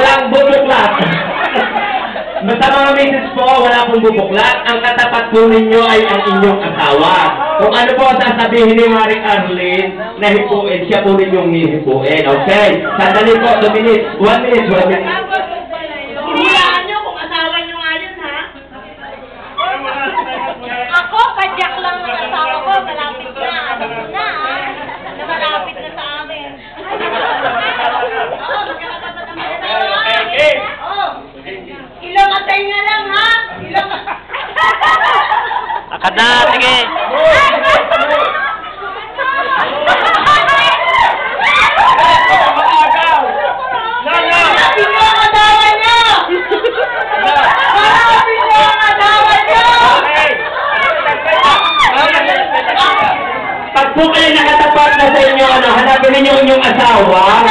Walang bubuklat. Basta mga misis po, wala pong bubuklat. Ang katapat po ninyo ay ang inyong asawa. Kung ano po sasabihin ni Marie Arlene na hipuin, siya po ninyong hihipuin. Okay? Sandali po, 2 minutes. 1 minute, 1 minute. Hulaan nyo kung asawa nyo nga yun, ha? Ako, padyak lang ng asawa ko. Malapit na. Alam mo na, ha? Na malapit na sa amin. Oo, magkakatapat ang mga asawa. Oo. Ilang atay nga lang, ha? Ilang... Akad na, sige. Pag po kayo nakatapat na sa inyo, hanapin ninyo inyong asawa.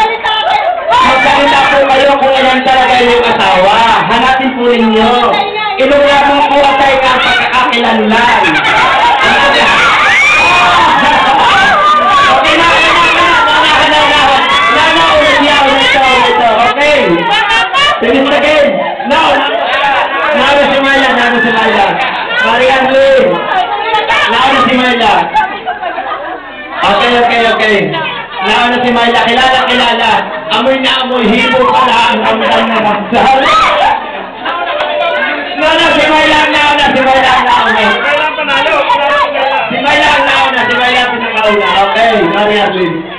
Magsalita po kayo kung ilan talaga inyong asawa. Hanapin po ninyo. Ilungabang po atay nga pagkakakilanlan. Okay na. Okay. Finish the game. Now si Myla. Marie Arlene. Now si Myla. Okay. Nauna si Myla, kilala. Amoy na amoy, hipo pala ang ramdam na ramdam. Nauna si Myla. Si Myla ang nauna, pinakauna. Okay, Marie Arlene.